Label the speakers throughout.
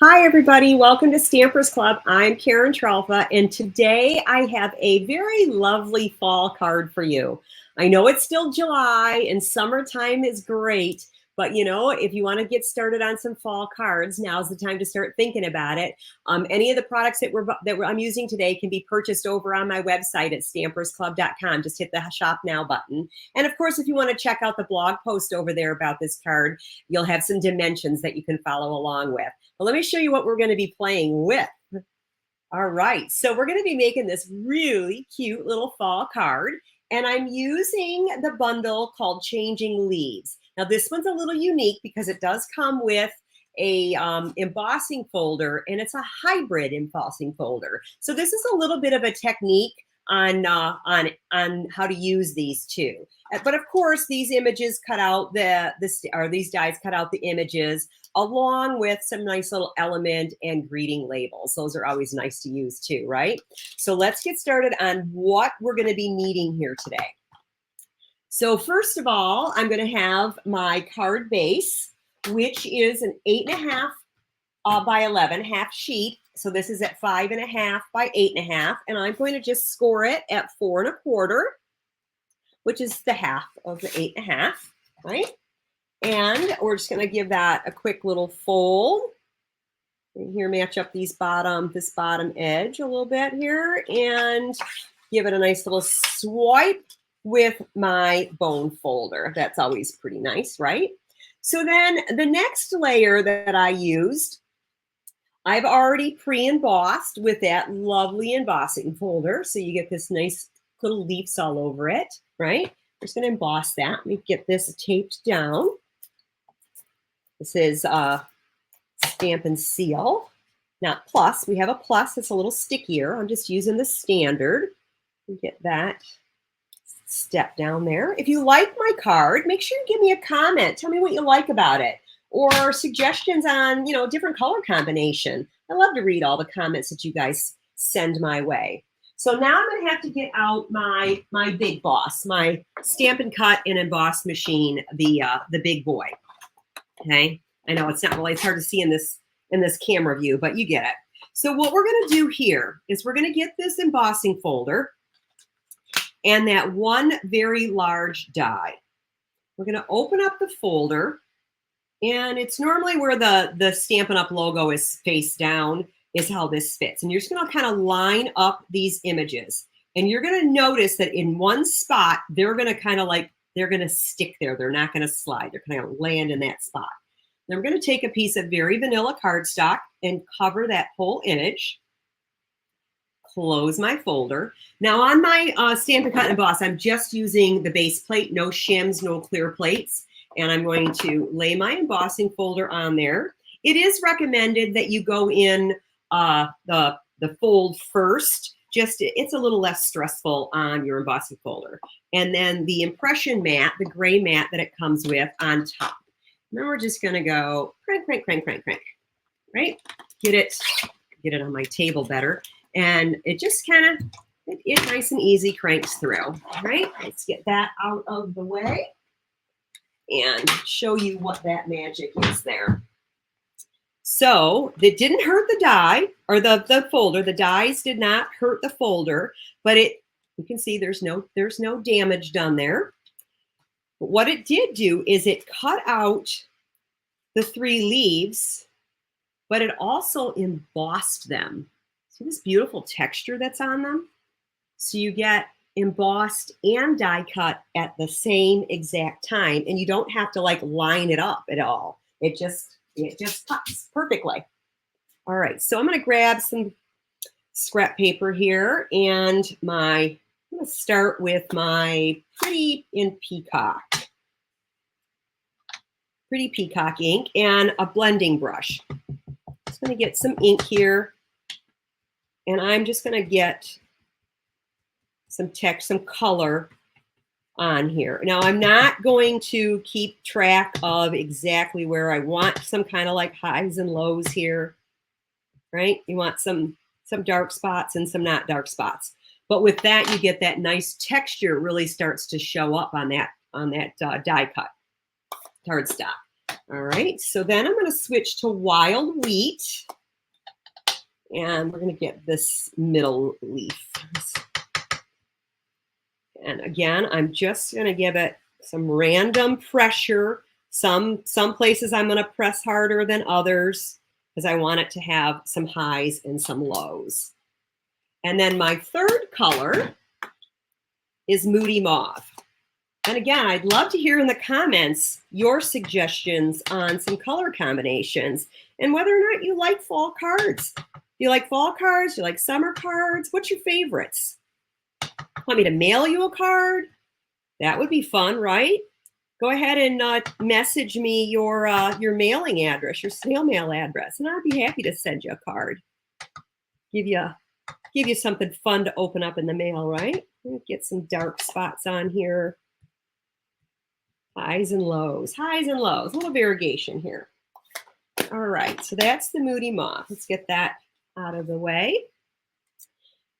Speaker 1: Hi, everybody. Welcome to Stampers Club. I'm Karen Tralfa, and today I have a very lovely fall card for you. I know it's still July and summertime is great, but if you want to get started on some fall cards, now's the time to start thinking about it. Any of the products that I'm using today can be purchased over on my website at stampersclub.com. Just hit the Shop Now button. And of course, if you want to check out the blog post over there about this card, you'll have some dimensions that you can follow along with. Well, let me show you what we're going to be playing with. All right, so we're going to be making this really cute little fall card, and I'm using the bundle called Changing Leaves. Now, this one's a little unique because it does come with a embossing folder, and it's a hybrid embossing folder. So this is a little bit of a technique on how to use these two. But of course, these images cut out these dies cut out the images, along with some nice little element and greeting labels. Those are always nice to use too, right? So let's get started on what we're going to be needing here today. So first of all, I'm going to have my card base, which is an 8.5 by 11 half sheet. So this is at 5.5 by 8.5, and I'm going to just score it at 4.25, which is the half of the 8.5, right? And we're just going to give that a quick little fold. And here, match up this bottom edge a little bit here, and give it a nice little swipe with my bone folder. That's always pretty nice, right? So then the next layer that I used, I've already pre-embossed with that lovely embossing folder. So you get this nice little leaves all over it, right? I'm just going to emboss that. Let me get this taped down. This is Stamp and Seal. Not Plus. We have a Plus that's a little stickier. I'm just using the standard. Get that step down there. If you like my card, make sure you give me a comment. Tell me what you like about it, or suggestions on, different color combination. I love to read all the comments that you guys send my way. So now I'm going to have to get out my Big Boss, my Stamp and Cut and Emboss machine, the big boy. Okay, I know it's hard to see in this camera view, but you get it. So what we're going to do here is we're going to get this embossing folder and that one very large die. We're going to open up the folder, and it's normally where the Stampin' Up! Logo is face down is how this fits. And you're just going to kind of line up these images, and you're going to notice that in one spot they're going to stick there. They're not going to slide. They're going to land in that spot. Then we're going to take a piece of very vanilla cardstock and cover that whole image. Close my folder. Now on my Stampin' Cut and Emboss, I'm just using the base plate, no shims, no clear plates. And I'm going to lay my embossing folder on there. It is recommended that you go in the fold first. It's a little less stressful on your embossing folder. And then the impression mat, the gray mat that it comes with on top. And then we're just going to go crank, crank, crank, crank, crank, right? Get it on my table better. And it just kind of, it nice and easy cranks through, right? Let's get that out of the way and show you what that magic is there. So it didn't hurt the die or the folder. The dies did not hurt the folder, but you can see there's no damage done there. But what it did do is it cut out the 3 leaves, but it also embossed them. See this beautiful texture that's on them? So you get embossed and die cut at the same exact time, and you don't have to line it up at all. It just cuts perfectly. All right, so I'm going to grab some scrap paper here, and I'm going to start with my Pretty Peacock ink and a blending brush. Just going to get some ink here, and I'm just going to get some text, some color on here. Now, I'm not going to keep track of exactly where I want some kind of highs and lows here, right? You want some dark spots and some not dark spots. But with that, you get that nice texture really starts to show up on that die cut cardstock. All right, so then I'm going to switch to wild wheat. And we're going to get this middle leaf. And again, I'm just going to give it some random pressure. Some places I'm going to press harder than others because I want it to have some highs and some lows. And then my third color is Moody Mauve. And again, I'd love to hear in the comments your suggestions on some color combinations and whether or not you like fall cards. Do you like fall cards? Do you like summer cards? What's your favorites? Want me to mail you a card? That would be fun, right? Go ahead and message me your mailing address, your snail mail address, and I'd be happy to send you a card. Give you something fun to open up in the mail, right? Get some dark spots on here. Highs and lows, a little variegation here. All right, so that's the Moody Mauve. Let's get that out of the way.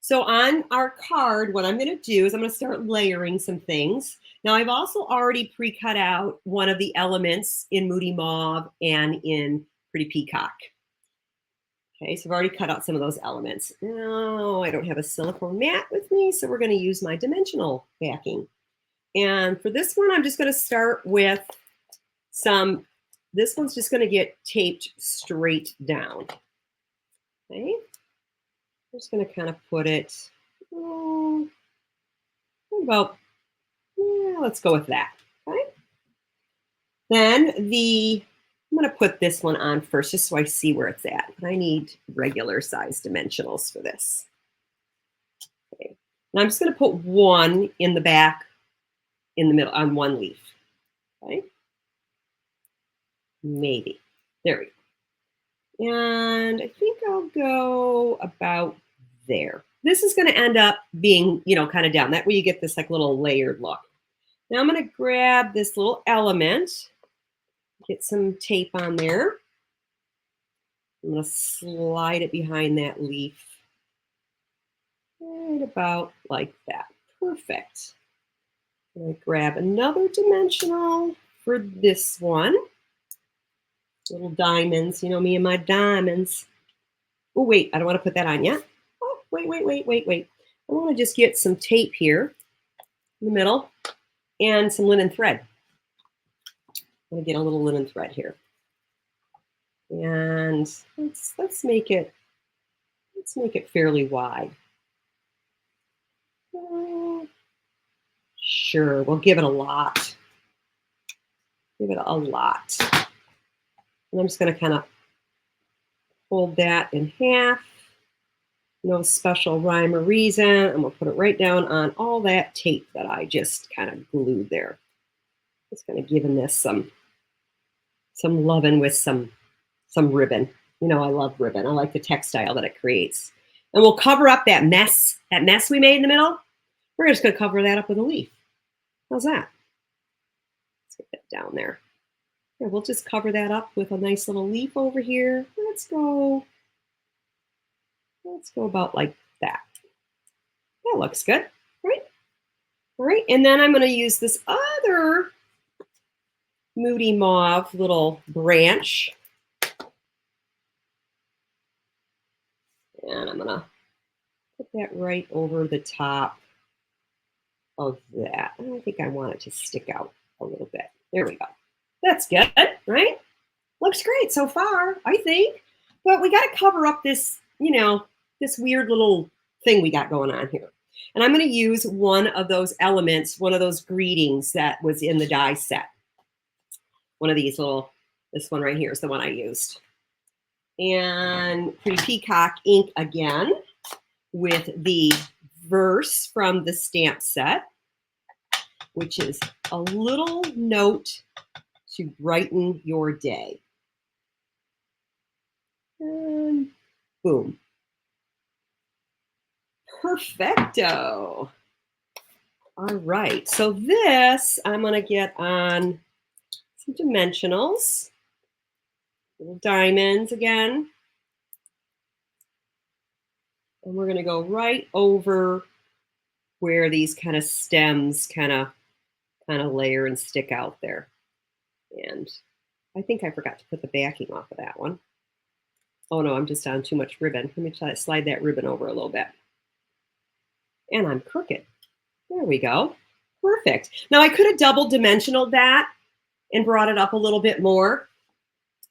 Speaker 1: So on our card, what I'm going to do is I'm going to start layering some things. Now, I've also already pre-cut out one of the elements in Moody Mauve and in Pretty Peacock. Okay, so I've already cut out some of those elements. No, I don't have a silicone mat with me, so we're going to use my dimensional backing. And for this one, I'm just going to start with this one's just going to get taped straight down. Okay. I'm just going to kind of put it let's go with that. Okay. Then I'm going to put this one on first just so I see where it's at. But I need regular size dimensionals for this. Okay. And I'm just going to put one in the back, in the middle, on one leaf. Okay. Maybe. There we go. And I think I'll go about there. This is going to end up being, kind of down. That way you get this like little layered look. Now I'm going to grab this little element, get some tape on there. I'm going to slide it behind that leaf. Right about like that. Perfect. I'm going to grab another dimensional for this one. Little diamonds, me and my diamonds. Oh, wait, I don't want to put that on yet. Oh, wait. I want to just get some tape here in the middle and some linen thread. I'm going to get a little linen thread here. And let's make it fairly wide. Sure, we'll give it a lot. Give it a lot. And I'm just going to kind of fold that in half. No special rhyme or reason. I'm going to put it right down on all that tape that I just kind of glued there. Just kind of giving this some loving with some ribbon. I love ribbon. I like the textile that it creates. And we'll cover up that mess we made in the middle. We're just going to cover that up with a leaf. How's that? Let's get that down there. Yeah, we'll just cover that up with a nice little leaf over here. Let's go about like that. That looks good, right? All right, and then I'm going to use this other Moody Mauve little branch. And I'm going to put that right over the top of that. I think I want it to stick out a little bit. There we go. That's good, right? Looks great so far, I think. But we got to cover up this, this weird little thing we got going on here. And I'm going to use one of those elements, one of those greetings that was in the die set. One of these this one right here is the one I used. And Pretty Peacock ink again with the verse from the stamp set, which is a little note to brighten your day. And boom. Perfecto. All right, so this I'm going to get on some dimensionals, little diamonds again. And we're going to go right over where these kind of stems kind of layer and stick out there. And I think I forgot to put the backing off of that one. Oh no, I'm just on too much ribbon. Let me try to slide that ribbon over a little bit. And I'm crooked. There we go. Perfect. Now I could have double dimensional that and brought it up a little bit more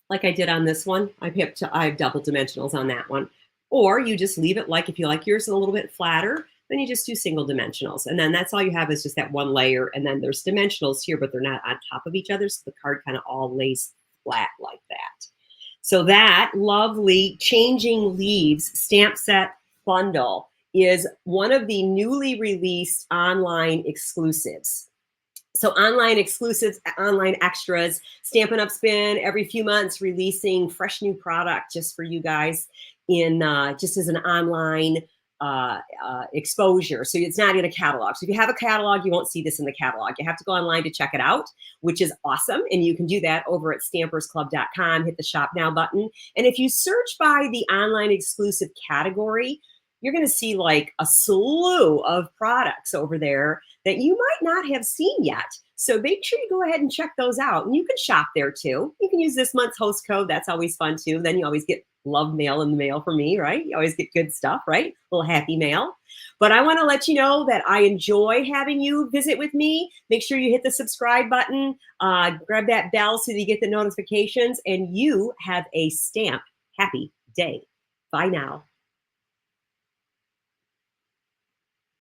Speaker 1: like I did on this one. I have double dimensionals on that one. Or you just leave it like, if you like yours a little bit flatter, then you just do single dimensionals. And then that's all you have is just that one layer. And then there's dimensionals here, but they're not on top of each other. So the card kind of all lays flat like that. So that lovely Changing Leaves stamp set bundle is one of the newly released online exclusives. So online exclusives, online extras, Stampin' Up! Spin every few months, releasing fresh new product just for you guys in just as an online exposure. So it's not in a catalog. So if you have a catalog, you won't see this in the catalog. You have to go online to check it out, which is awesome. And you can do that over at stampersclub.com, hit the shop now button. And if you search by the online exclusive category, you're going to see like a slew of products over there that you might not have seen yet. So make sure you go ahead and check those out. And you can shop there too. You can use this month's host code. That's always fun too. Then you always get love mail in the mail from me, right? You always get good stuff, right? A little happy mail. But I want to let you know that I enjoy having you visit with me. Make sure you hit the subscribe button, grab that bell so that you get the notifications, and you have a stamp happy day. Bye now.